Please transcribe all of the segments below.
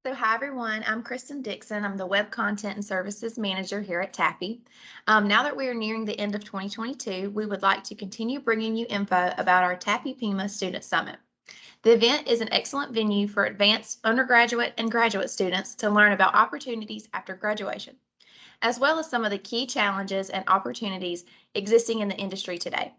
So, hi everyone, I'm Kristen Dixon. I'm the Web Content and Services Manager here at Tappy. Now that we are nearing the end of 2022, we would like to continue bringing you info about our Tappy Pima Student Summit. The event is an excellent venue for advanced undergraduate and graduate students to learn about opportunities after graduation, as well as some of the key challenges and opportunities existing in the industry today.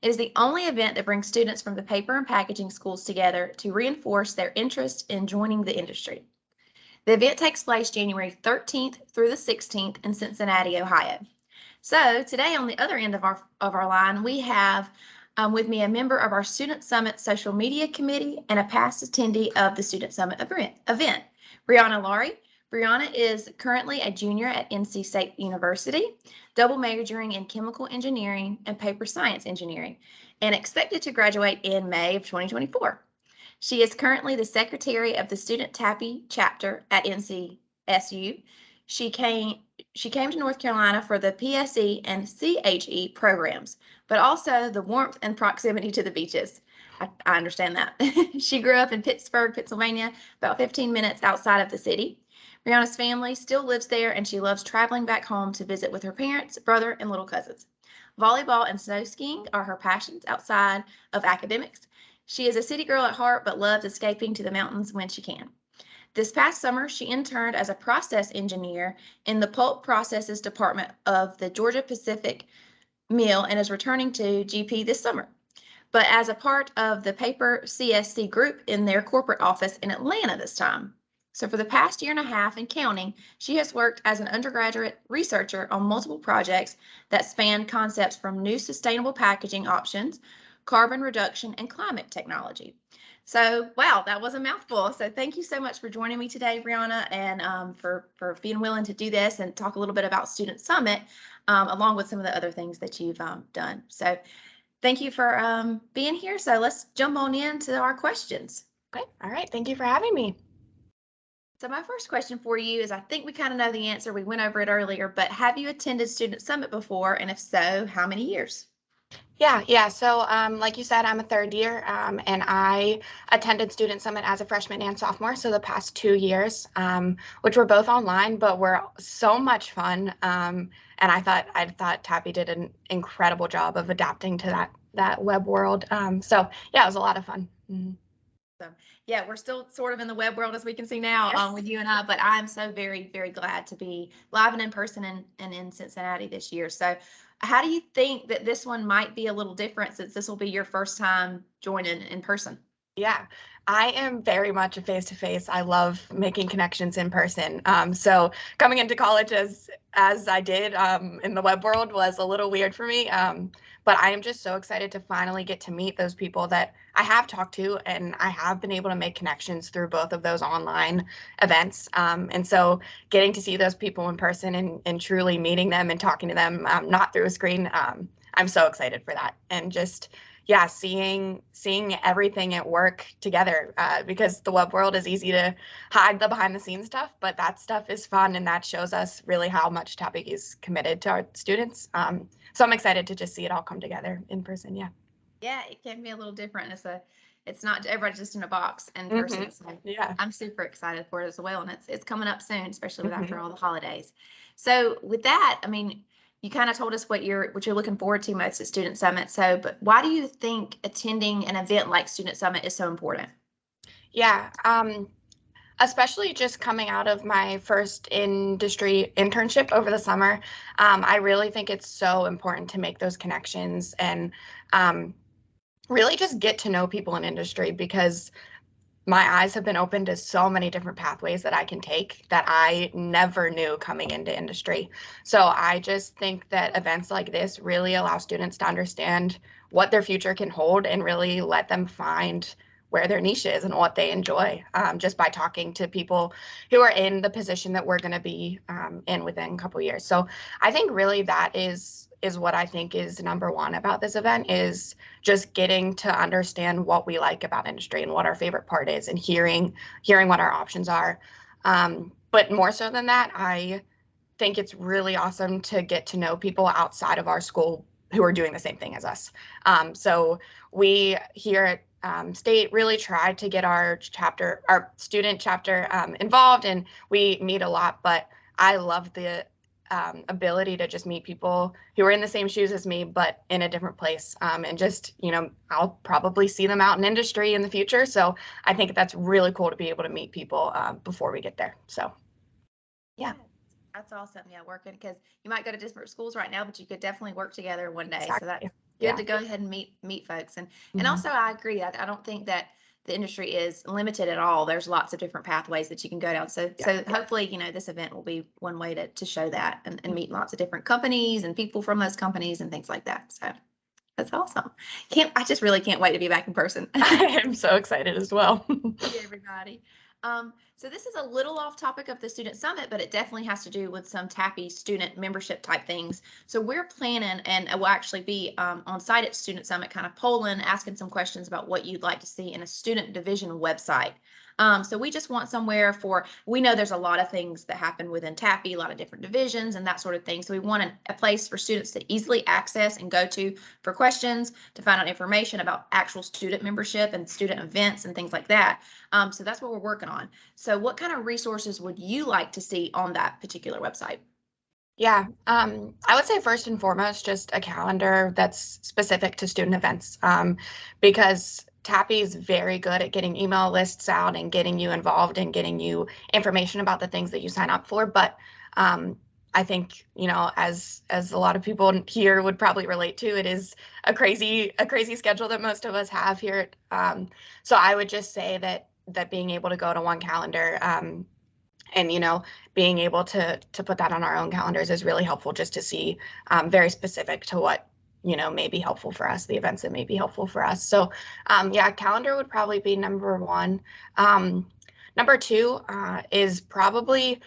It is the only event that brings students from the paper and packaging schools together to reinforce their interest in joining the industry. The event takes place January 13th through the 16th in Cincinnati, Ohio. So today on the other end of our line, we have with me a member of our Student Summit social media committee and a past attendee of the Student Summit event, Bryanna Lawry. Bryanna is currently a junior at NC State University, double majoring in chemical engineering and paper science engineering, and expected to graduate in May of 2024. She is currently the secretary of the Student Tappy chapter at NCSU. She came she came to North Carolina for the PSE and CHE programs, but also the warmth and proximity to the beaches. I understand that. She grew up in Pittsburgh, Pennsylvania, about 15 minutes outside of the city. Brianna's family still lives there, and she loves traveling back home to visit with her parents, brother, and little cousins. Volleyball and snow skiing are her passions outside of academics. She is a city girl at heart, but loves escaping to the mountains when she can. This past summer, she interned as a process engineer in the pulp processes department of the Georgia Pacific Mill and is returning to GP this summer, but as a part of the paper CSC group in their corporate office in Atlanta this time. So for the past year and a half and counting, she has worked as an undergraduate researcher on multiple projects that span concepts from new sustainable packaging options, carbon reduction, and climate technology. So, wow, that was a mouthful. So thank you so much for joining me today, Brianna, and for being willing to do this and talk a little bit about Student Summit, along with some of the other things that you've done. So thank you for being here. So let's jump on into our questions. Okay. All right. Thank you for having me. So my first question for you is, I think we kind of know the answer. We went over it earlier, but have you attended Student Summit before? And if so, how many years? Yeah. So, like you said, I'm a third year, and I attended Student Summit as a freshman and sophomore, so the past 2 years, which were both online, but were so much fun. And I thought Tappy did an incredible job of adapting to that web world. So yeah, it was a lot of fun. Mhm. So yeah, we're still sort of in the web world as we can see now Yes. with you and I, but I'm so very, very glad to be live and in person and in Cincinnati this year. So how do you think that this one might be a little different since this will be your first time joining in person? Yeah, I am very much a face-to-face. I love making connections in person. So coming into college as I did in the web world was a little weird for me. But I am just so excited to finally get to meet those people that I have talked to, and I have been able to make connections through both of those online events. And so getting to see those people in person and truly meeting them and talking to them, not through a screen, I'm so excited for that. And just yeah, seeing everything at work together, because the web world is easy to hide the behind the scenes stuff, but that stuff is fun, and that shows us really how much Topic is committed to our students. So I'm excited to just see it all come together in person. Yeah. Yeah, it can be a little different. It's not everybody just in a box in Hmm. person. So Yeah. I'm super excited for it as well. And it's coming up soon, especially with after Hmm. all the holidays. So with that, I mean, you kind of told us what you're looking forward to most at Student Summit. So, but why do you think attending an event like Student Summit is so important? Yeah. Especially just coming out of my first industry internship over the summer, I really think it's so important to make those connections and um, really just get to know people in industry, because my eyes have been open to so many different pathways that I can take that I never knew coming into industry. So I just think that events like this really allow students to understand what their future can hold and really let them find where their niche is and what they enjoy, just by talking to people who are in the position that we're going to be in within a couple of years. So I think really that is what I think is number one about this event, is just getting to understand what we like about industry and what our favorite part is, and hearing what our options are. But more so than that, I think it's really awesome to get to know people outside of our school who are doing the same thing as us. So we here state really tried to get our student chapter involved, and we meet a lot. But I love the ability to just meet people who are in the same shoes as me, but in a different place. And just, I'll probably see them out in industry in the future. So I think that's really cool to be able to meet people before we get there. So, yeah. That's awesome. Yeah, working because you might go to different schools right now, but you could definitely work together one day. Exactly. So that's good Yeah. to go ahead and meet folks. And Mhm. also I agree. I don't think that the industry is limited at all. There's lots of different pathways that you can go down. So hopefully, this event will be one way to show that and meet lots of different companies and people from those companies and things like that. So that's awesome. I just really can't wait to be back in person. I am so excited as well. See everybody. So this is a little off topic of the student summit, but it definitely has to do with some TAPI student membership type things. So we're planning, and we'll actually be on site at Student Summit, kind of polling, asking some questions about what you'd like to see in a student division website. So we just want somewhere we know there's a lot of things that happen within TAPI, a lot of different divisions and that sort of thing. So we want a place for students to easily access and go to for questions, to find out information about actual student membership and student events and things like that. So that's what we're working on. So what kind of resources would you like to see on that particular website? Yeah, I would say first and foremost, just a calendar that's specific to student events, because TAPI is very good at getting email lists out and getting you involved and getting you information about the things that you sign up for. But I think, as a lot of people here would probably relate to, it is a crazy schedule that most of us have here. So I would just say that being able to go to one calendar, and being able to put that on our own calendars is really helpful, just to see very specific to what may be helpful for us, the events that may be helpful for us. So yeah, calendar would probably be number one. Number two is probably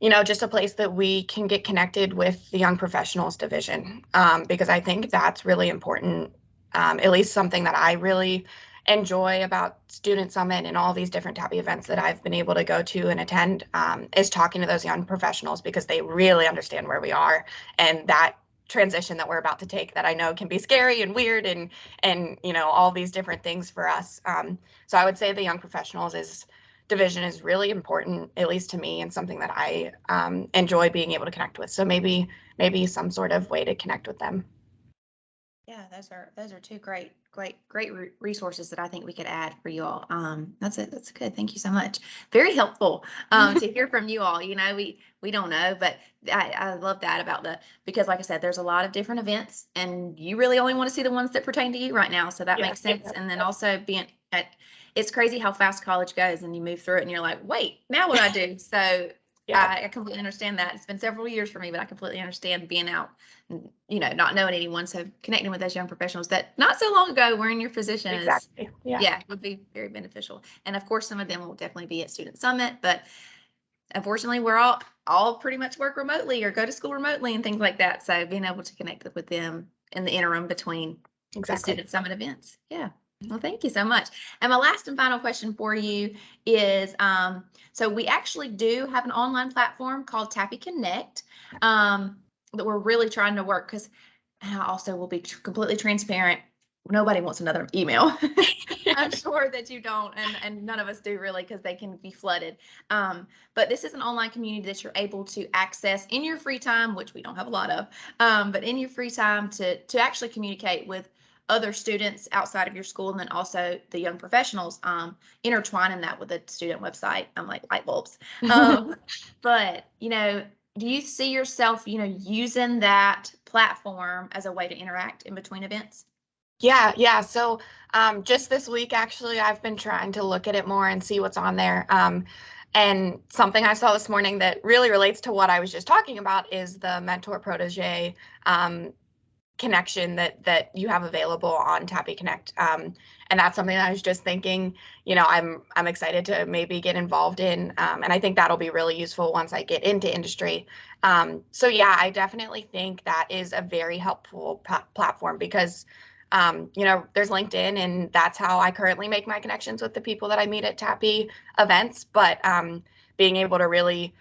just a place that we can get connected with the young professionals division, because I think that's really important. At least something that I really enjoy about Student Summit and all these different TAPI events that I've been able to go to and attend, is talking to those young professionals, because they really understand where we are, and that transition that we're about to take, that I know can be scary and weird and all these different things for us. So I would say the young professionals division is really important, at least to me, and something that I enjoy being able to connect with. So maybe some sort of way to connect with them. Yeah, those are two great resources that I think we could add for you all. That's it. That's good. Thank you so much. Very helpful to hear from you all. We don't know, but I love that because like I said, there's a lot of different events, and you really only want to see the ones that pertain to you right now. So that makes sense. And then also it's crazy how fast college goes, and you move through it and you're like, wait, now what do I do? So I completely understand that. It's been several years for me, but I completely understand being out, not knowing anyone. So connecting with those young professionals that not so long ago were in your position exactly. would be very beneficial. And of course, some of them will definitely be at Student Summit, but unfortunately, we're all pretty much work remotely or go to school remotely and things like that. So being able to connect with them in the interim between the Student Summit events. Yeah. Well, thank you so much. And my last and final question for you is, so we actually do have an online platform called TAPI Connect that we're really trying to work, because I also will be completely transparent. Nobody wants another email. I'm sure that you don't, and none of us do really, because they can be flooded. But this is an online community that you're able to access in your free time, which we don't have a lot of, but in your free time to actually communicate with other students outside of your school, and then also the young professionals, intertwining that with a student website. I'm like light bulbs. But, do you see yourself, using that platform as a way to interact in between events? Yeah. So just this week, actually, I've been trying to look at it more and see what's on there. And something I saw this morning that really relates to what I was just talking about is the mentor protege connection that you have available on TAPI Connect. And that's something that I was just thinking, I'm excited to maybe get involved in. And I think that'll be really useful once I get into industry. So yeah, I definitely think that is a very helpful platform, because there's LinkedIn, and that's how I currently make my connections with the people that I meet at TAPI events. But being able to really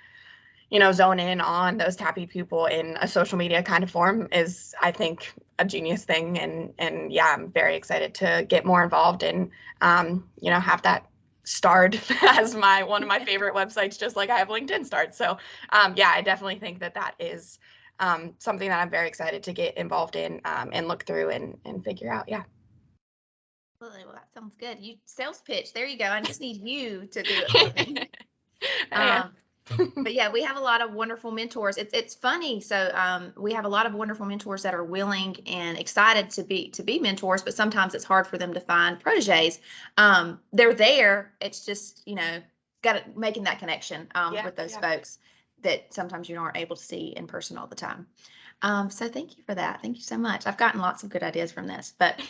zone in on those TAPI people in a social media kind of form is, I think, a genius thing. And yeah, I'm very excited to get more involved and, have that starred as one of my favorite websites, just like I have LinkedIn starred. So yeah, I definitely think that is something that I'm very excited to get involved in and look through and figure out. Yeah. Well, that sounds good. You sales pitch. There you go. I just need you to do it for me. Yeah. But yeah, we have a lot of wonderful mentors. It's funny. So we have a lot of wonderful mentors that are willing and excited to be mentors, but sometimes it's hard for them to find proteges. They're there. It's just, making that connection with those folks that sometimes you aren't able to see in person all the time. So thank you for that. Thank you so much. I've gotten lots of good ideas from this, but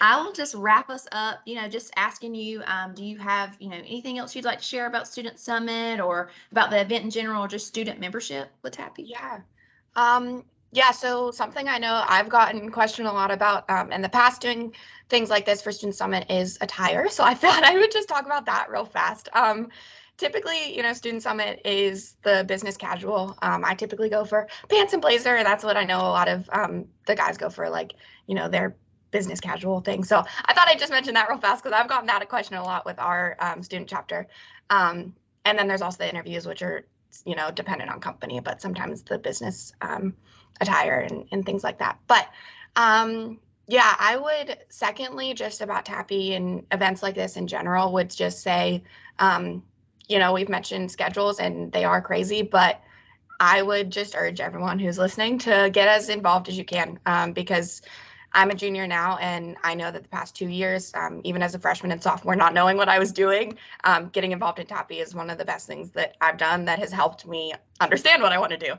I will just wrap us up, just asking you, do you have, anything else you'd like to share about Student Summit or about the event in general, or just student membership with TAPI? Yeah. Yeah, so something I know I've gotten questioned a lot about in the past doing things like this for Student Summit is attire. So I thought I would just talk about that real fast. Typically, Student Summit is the business casual. I typically go for pants and blazer. That's what I know a lot of the guys go for, like, their business casual thing. So I thought I'd just mention that real fast because I've gotten that question a lot with our student chapter. And then there's also the interviews, which are dependent on company, but sometimes the business attire and things like that. But yeah, I would secondly, just about TAPI and events like this in general, would just say, we've mentioned schedules and they are crazy, but I would just urge everyone who's listening to get as involved as you can because I'm a junior now, and I know that the past 2 years, even as a freshman and sophomore, not knowing what I was doing, getting involved in TAPI is one of the best things that I've done that has helped me understand what I want to do.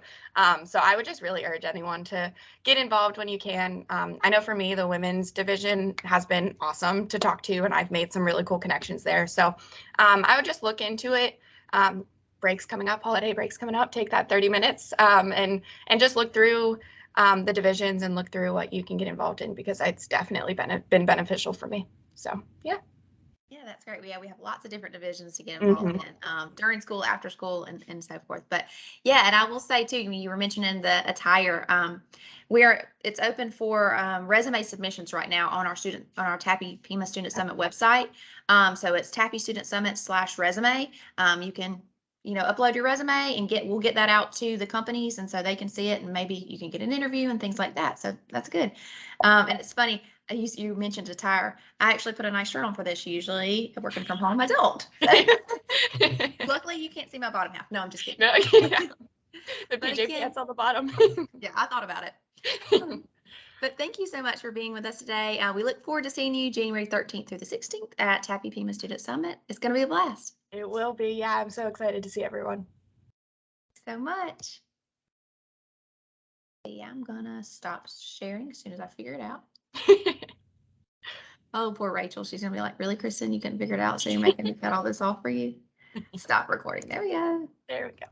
So I would just really urge anyone to get involved when you can. I know for me, the women's division has been awesome to talk to, and I've made some really cool connections there. So I would just look into it. Breaks coming up, holiday breaks coming up, take that 30 minutes and just look through the divisions and look through what you can get involved in because it's definitely been beneficial for me. So yeah. Yeah, that's great. Yeah, we have lots of different divisions to get involved in during school, after school, and so forth. But yeah, and I will say too, you were mentioning the attire. It's open for resume submissions right now on our TAPI Pima Student Summit website. So it's TAPI Student Summit /resume. You can upload your resume and we'll get that out to the companies, and so they can see it, and maybe you can get an interview and things like that. So that's good. And it's funny. You mentioned attire. I actually put a nice shirt on for this. Usually, working from home, I don't. So. Luckily, you can't see my bottom half. No, I'm just kidding. No, yeah. The PJ pants on the bottom. Yeah, I thought about it. But thank you so much for being with us today. We look forward to seeing you January 13th through the 16th at TAPI Pima Student Summit. It's going to be a blast. It will be. Yeah, I'm so excited to see everyone. Thanks so much. Yeah, I'm going to stop sharing as soon as I figure it out. Oh, poor Rachel. She's going to be like, really, Kristen, you couldn't figure it out, so you're making me cut all this off for you? Stop recording. There we go. There we go.